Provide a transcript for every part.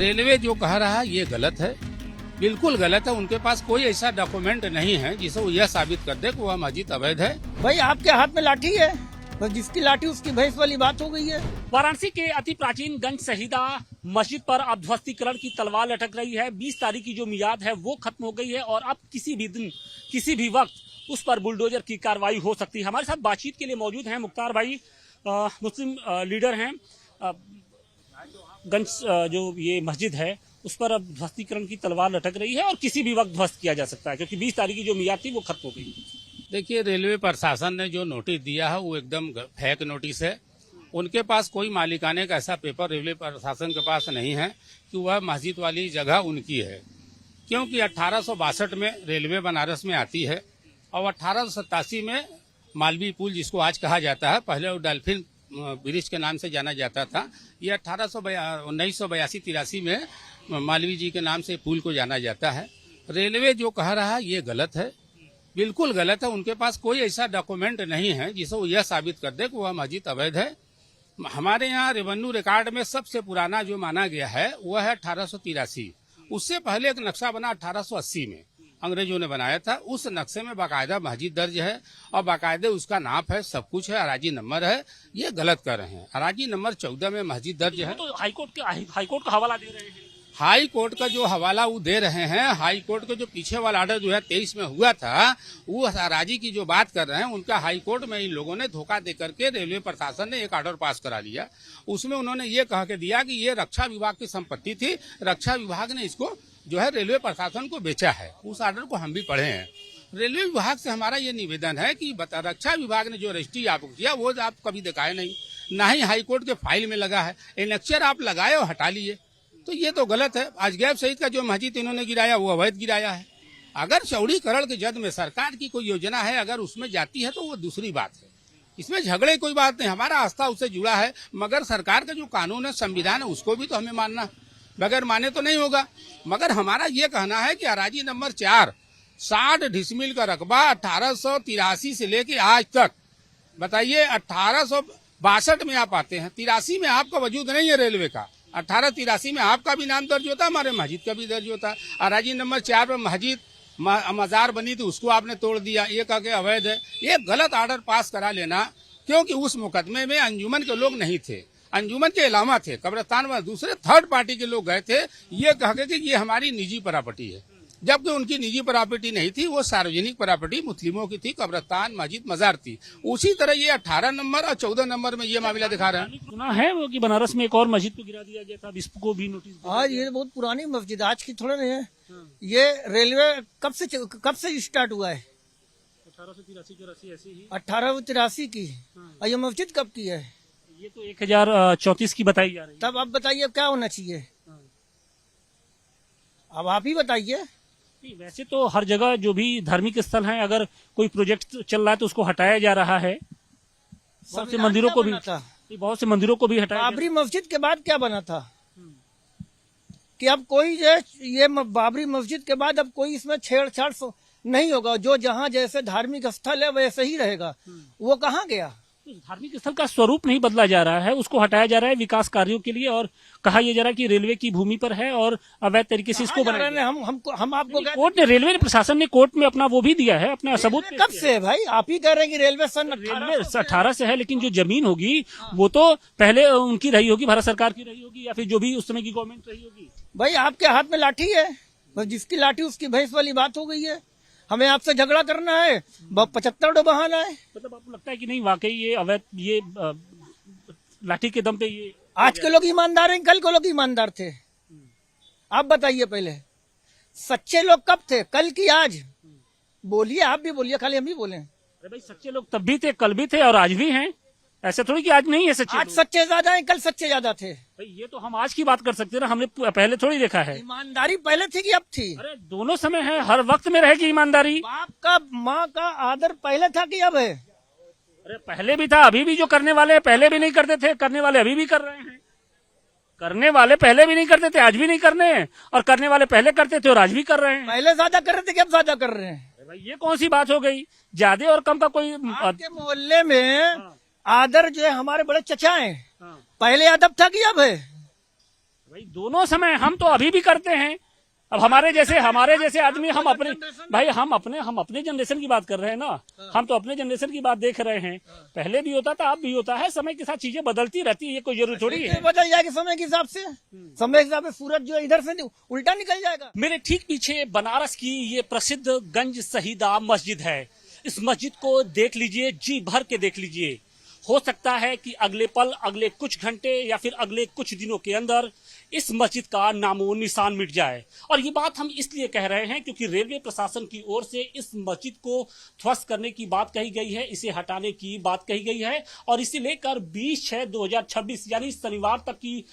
Railway जो कह रहा है ये गलत है, बिल्कुल गलत है। उनके पास कोई ऐसा डॉक्यूमेंट नहीं है जिसे वो यह साबित कर दे कि वह मस्जिद अवैध है। भाई आपके हाथ में लाठी है, बस जिसकी लाठी उसकी भैंस वाली बात हो गई है। वाराणसी के अति प्राचीन गंज शहीदा मस्जिद पर अब ध्वस्तीकरण की तलवार लटक रही है। 20 तारीख की जो मियाद है वो खत्म हो गई है और अब किसी भी दिन किसी भी वक्त उस पर बुलडोजर की कार्रवाई हो सकती है। हमारे साथ बातचीत के लिए मौजूद हैं मुख्तार भाई, मुस्लिम लीडर हैं। गंज जो ये मस्जिद है उस पर अब ध्वस्तीकरण की तलवार लटक रही है और किसी भी वक्त ध्वस्त किया जा सकता है, क्योंकि 20 तारीख की जो मियाद थी वो खत्म हो गई। देखिए, रेलवे प्रशासन ने जो नोटिस दिया है वो एकदम फेक नोटिस है। उनके पास कोई मालिकाने का ऐसा पेपर रेलवे प्रशासन के पास नहीं है कि वह मस्जिद वाली जगह उनकी है, क्योंकि 1862 में रेलवे बनारस में आती है और 1887 में मालवी पुल, जिसको आज कहा जाता है, पहले वो डॉल्फिन ब्रिज के नाम से जाना जाता था, ये 1982-83 में मालवी जी के नाम से पुल को जाना जाता है। रेलवे जो कह रहा है ये गलत है, बिल्कुल गलत है। उनके पास कोई ऐसा डॉक्यूमेंट नहीं है जिसे वो यह साबित कर दे कि वह मस्जिद अवैध है। हमारे यहाँ रेवेन्यू रिकॉर्ड में सबसे पुराना जो माना गया है वह है 1883। उससे पहले एक नक्शा बना 1880 में, अंग्रेजों ने बनाया था। उस नक्शे में बाकायदा मस्जिद दर्ज है और बाकायदे उसका नाप है, सब कुछ है, अराजी नंबर है। ये गलत कर रहे हैं। अराजी नंबर 14 में मस्जिद दर्ज है। तो हाईकोर्ट का हवाला दे रहे हैं। हाई कोर्ट का जो हवाला वो दे रहे हैं, हाई कोर्ट का जो पीछे वाला ऑर्डर जो है 23 में हुआ था, वो अराजी की जो बात कर रहे हैं, उनका हाई कोर्ट में इन लोगों ने धोखा दे करके रेलवे प्रशासन ने एक ऑर्डर पास करा लिया। उसमें उन्होंने ये कह के दिया कि ये रक्षा विभाग की संपत्ति थी, रक्षा विभाग ने इसको जो है रेलवे प्रशासन को बेचा है। उस ऑर्डर को हम भी पढ़े हैं। रेलवे विभाग से हमारा ये निवेदन है कि रक्षा विभाग ने जो रजिस्ट्री आपको किया वो आप कभी दिखाए नहीं, ना ही हाईकोर्ट के फाइल में लगा है। एनेक्चर आप लगाए और हटा लिए, तो ये तो गलत है। आज गैब शहीद का जो मस्जिद इन्होंने गिराया वो अवैध गिराया है। अगर चौड़ीकरण के जद में सरकार की कोई योजना है, अगर उसमें जाती है तो वो दूसरी बात है। इसमें झगड़े कोई बात नहीं, हमारा आस्था उससे जुड़ा है। मगर सरकार का जो कानून है, संविधान है, उसको भी तो हमें मानना है। बगैर माने तो नहीं होगा। मगर हमारा ये कहना है कि अराजी नंबर 4 60 डिसमिल का रकबा 1883 से लेके आज तक, बताइए 1862 में आप आते हैं, 83 में आपका वजूद नहीं है रेलवे का। 1883 में आपका भी नाम दर्ज होता है, हमारे मस्जिद का भी दर्ज होता है। अराजी नंबर 4 पर मस्जिद मजार बनी थी, उसको आपने तोड़ दिया, ये कह के अवैध है। ये गलत ऑर्डर पास करा लेना, क्योंकि उस मुकदमे में अंजुमन के लोग नहीं थे, अंजुमन के अलावा थे, कब्रिस्तान में दूसरे थर्ड पार्टी के लोग गए थे, ये कह के कि ये हमारी निजी प्रॉपर्टी है, जबकि उनकी निजी प्रॉपर्टी नहीं थी, वो सार्वजनिक प्रॉपर्टी मुस्लिमों की थी। कब्रिस्तान, मस्जिद, मजार थी। उसी तरह ये 18 नंबर और 14 नंबर में ये मामला दिखा रहा है। सुना है वो कि बनारस में एक और मस्जिद को गिरा दिया गया था, अब इसको भी नोटिस। आज ये बहुत पुरानी मस्जिद, आज की थोड़ा नहीं है। ये रेलवे कब से स्टार्ट हुआ है? 1883 की। और ये मस्जिद कब की है? ये तो 1034 की बताई जा रही है। तब आप बताइए क्या होना चाहिए? अब आप ही बताइए। वैसे तो हर जगह जो भी धार्मिक स्थल हैं, अगर कोई प्रोजेक्ट चल रहा है तो उसको हटाया जा रहा है। बहुत से मंदिरों को भी हटाया। बाबरी मस्जिद के बाद क्या बना था कि अब कोई ये बाबरी मस्जिद के बाद अब कोई इसमें छेड़छाड़ नहीं होगा। जो जहाँ जैसे धार्मिक स्थल है वैसे ही रहेगा। वो कहाँ गया? धार्मिक स्थल का स्वरूप नहीं बदला जा रहा है, उसको हटाया जा रहा है विकास कार्यों के लिए, और कहा यह जा रहा है कि रेलवे की भूमि पर है और अवैध तरीके से इसको बनाया गया। हम आपको कोर्ट ने, रेलवे प्रशासन ने कोर्ट में अपना वो भी दिया है, अपना सबूत। कब से भाई आप ही कह रहे हैं कि रेलवे सन 18 से है, लेकिन जो जमीन होगी वो तो पहले उनकी रही होगी, भारत सरकार की रही होगी, या फिर जो भी उस समय की गवर्नमेंट रही होगी। भाई आपके हाथ में लाठी है, बस जिसकी लाठी उसकी भैंस वाली बात हो गई है। हमें आपसे झगड़ा करना है, 75 बहाना है। मतलब आपको लगता है कि नहीं वाकई ये अवैध, ये लाठी के दम पे ये आज के लोग ईमानदार हैं, कल के लोग ईमानदार थे? आप बताइए पहले, सच्चे लोग कब थे, कल की आज? बोलिए, आप भी बोलिए, खाली हम ही बोले। अरे भाई, सच्चे लोग तब भी थे, कल भी थे और आज भी हैं। ऐसे थोड़ी कि आज नहीं है सच्चे। आज सच्चे ज्यादा हैं, कल सच्चे ज्यादा थे। भाई ये तो हम आज की बात कर सकते हैं ना, हमने पहले थोड़ी देखा है। ईमानदारी पहले थी कि अब थी? अरे दोनों समय है, हर वक्त में रहेगी ईमानदारी। बाप का, माँ का आदर पहले था कि अब है? अरे पहले भी था, अभी भी जो करने वाले पहले भी नहीं करते थे, करने वाले अभी भी कर रहे हैं। करने वाले पहले भी नहीं करते थे, आज भी नहीं करने हैं, और करने वाले पहले करते थे और आज भी कर रहे हैं। पहले ज्यादा कर रहे थे कि अब ज्यादा कर रहे हैं? भाई ये कौन सी बात हो गई? ज्यादा और कम का कोई। आपके मोहल्ले में आदर जो है, हमारे बड़े चचा हैं, पहले अदब था कि अब है? भाई दोनों समय हम तो अभी भी करते हैं। अब हमारे जैसे आदमी हम अपने जनरेशन की बात कर रहे हैं ना। हम तो अपने जनरेशन की बात देख रहे हैं। पहले भी होता था, अब भी होता है। समय के साथ चीजें बदलती रहती है, ये कोई जरूरी थोड़ी है। बदल जाएगी समय के हिसाब से। समय के हिसाब से सूरज जो इधर से उल्टा निकल जाएगा। मेरे ठीक पीछे बनारस की ये प्रसिद्ध गंज शहीदा मस्जिद है। इस मस्जिद को देख लीजिए, जी भर के देख लीजिए। हो सकता है कि अगले पल, अगले कुछ घंटे या फिर अगले कुछ दिनों के अंदर इस मस्जिद का नामो निशान मिट जाए। और ये बात हम इसलिए कह रहे हैं क्योंकि रेलवे प्रशासन की ओर से इस मस्जिद को ध्वस्त करने की बात कही गई है, इसे हटाने की बात कही गई है। और इसे लेकर 20/6/2026 यानी शनिवार तक की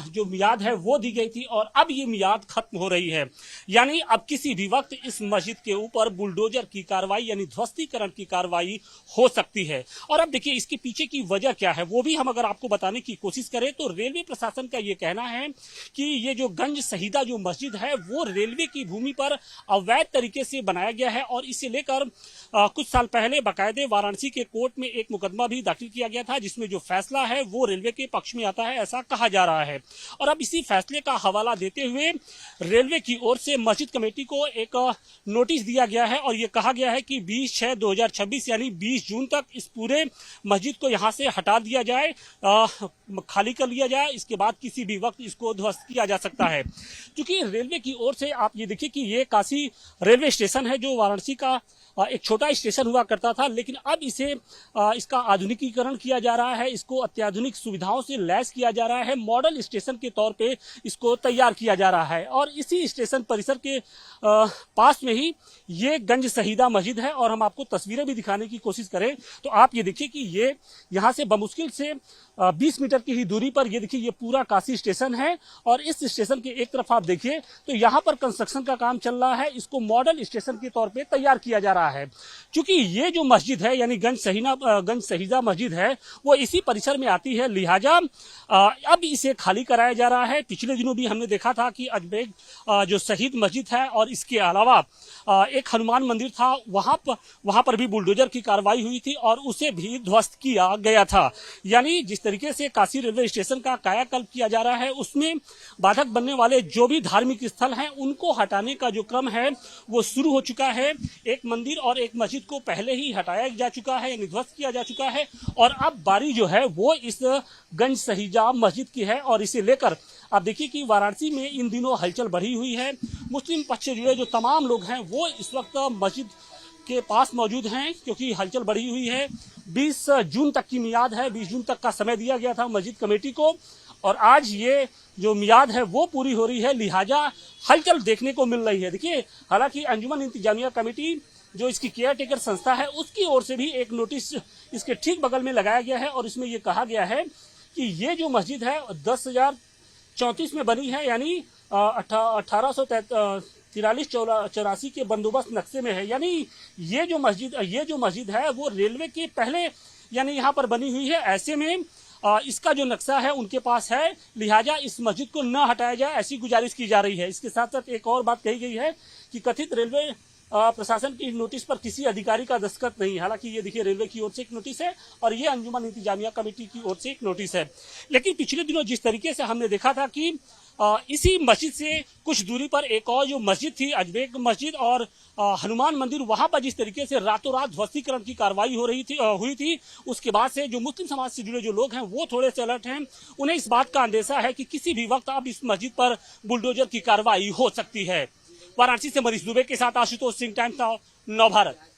जो मियाद है वो दी गई थी, और अब ये मियाद खत्म हो रही है। यानी अब किसी भी वक्त इस मस्जिद के ऊपर बुलडोजर की कार्रवाई यानी ध्वस्तीकरण की कार्रवाई हो सकती है। और अब देखिए इसके पीछे की वजह क्या है वो भी हम अगर आपको बताने की कोशिश करें तो रेलवे प्रशासन का ये कहना है कि ये जो गंज शहीदा जो मस्जिद है वो रेलवे की भूमि पर अवैध तरीके से बनाया गया है। और इसे लेकर कुछ साल पहले बाकायदे वाराणसी के कोर्ट में एक मुकदमा भी दाखिल किया गया था, जिसमें जो फैसला है वो रेलवे के पक्ष में आता है, ऐसा कहा जा रहा है। और अब इसी फैसले का हवाला देते हुए रेलवे की ओर से मस्जिद कमेटी को एक नोटिस दिया गया है, और ये कहा गया है कि 20/6/2026 यानी 20 जून तक इस पूरे मस्जिद को यहाँ से हटा दिया जाए, खाली कर लिया जाए। इसके बाद किसी भी वक्त इसको ध्वस्त किया जा सकता है। क्योंकि रेलवे की ओर से आप ये देखिए कि ये काशी रेलवे स्टेशन है जो वाराणसी का एक छोटा स्टेशन हुआ करता था, लेकिन अब इसका आधुनिकीकरण किया जा रहा है, इसको अत्याधुनिक सुविधाओं से लैस किया जा रहा है, मॉडल स्टेशन के तौर पे इसको तैयार किया जा रहा है। और इसी स्टेशन परिसर के पास में ही ये गंज शहीदा मस्जिद है। और हम आपको तस्वीरें भी दिखाने की कोशिश करें तो आप ये देखिए कि ये यहाँ से बमुश्किल से 20 मीटर की ही दूरी पर ये देखिए ये पूरा काशी स्टेशन है। और इस स्टेशन के एक तरफ आप देखिए तो यहाँ पर कंस्ट्रक्शन का काम चल रहा है, इसको मॉडल स्टेशन के तौर पे तैयार किया जा रहा है। क्योंकि ये जो मस्जिद है यानी गंज शहीदा मस्जिद है वो इसी परिसर में आती है, लिहाजा अब इसे खाली कराया जा रहा है। पिछले दिनों भी हमने देखा था कि अजमेर जो शहीद मस्जिद है और इसके अलावा एक हनुमान मंदिर था, वहां पर भी बुलडोजर की कार्रवाई हुई थी और उसे भी ध्वस्त किया गया था। यानी जिस तरीके से काशी रेलवे स्टेशन का कायाकल्प किया जा रहा है उसमें बाधक बनने वाले जो भी धार्मिक स्थल हैं उनको हटाने का जो क्रम है वो शुरू हो चुका है। एक मंदिर और एक मस्जिद को पहले ही हटाया जा चुका है यानी ध्वस्त किया जा चुका है, और अब बारी जो है वो इस गंज शहीदा मस्जिद की है। और इसे लेकर आप देखिए कि वाराणसी में इन दिनों हलचल बढ़ी हुई है। मुस्लिम पक्ष से जुड़े जो तमाम लोग हैं वो इस वक्त मस्जिद के पास मौजूद हैं, क्योंकि हलचल बढ़ी हुई है। 20 जून तक की मियाद है, 20 जून तक का समय दिया गया था मस्जिद कमेटी को, और आज ये जो मियाद है वो पूरी हो रही है, लिहाजा हलचल देखने को मिल रही है। देखिए हालांकि अंजुमन इंतजामिया कमेटी जो इसकी केयर टेकर संस्था है उसकी ओर से भी एक नोटिस इसके ठीक बगल में लगाया गया है, और इसमें ये कहा गया है कि ये जो मस्जिद है 10,034 में बनी है, यानी 1843-84 के बंदोबस्त नक्शे में है। यानी ये जो मस्जिद है वो रेलवे के पहले यानी यहाँ पर बनी हुई है। ऐसे में इसका जो नक्शा है उनके पास है, लिहाजा इस मस्जिद को न हटाया जाए ऐसी गुजारिश की जा रही है। इसके साथ साथ एक और बात कही गई है कि कथित रेलवे प्रशासन की नोटिस पर किसी अधिकारी का दस्तखत नहीं। हालांकि ये देखिए रेलवे की ओर से एक नोटिस है और ये अंजुमन इंतजामिया कमेटी की ओर से एक नोटिस है। लेकिन पिछले दिनों जिस तरीके से हमने देखा था कि इसी मस्जिद से कुछ दूरी पर एक और जो मस्जिद थी अजमेर मस्जिद और हनुमान मंदिर, वहां पर जिस तरीके से रातों रात ध्वस्तीकरण की कार्रवाई हुई थी, उसके बाद से जो मुस्लिम समाज से जुड़े जो लोग हैं वो थोड़े से अलर्ट हैं। उन्हें इस बात का अंदेशा है कि किसी भी वक्त अब इस मस्जिद पर बुलडोजर की कार्रवाई हो सकती है। वाराणसी से मनीष दुबे के साथ आशुतोष सिंह, टाइम्स नाउ, नव भारत।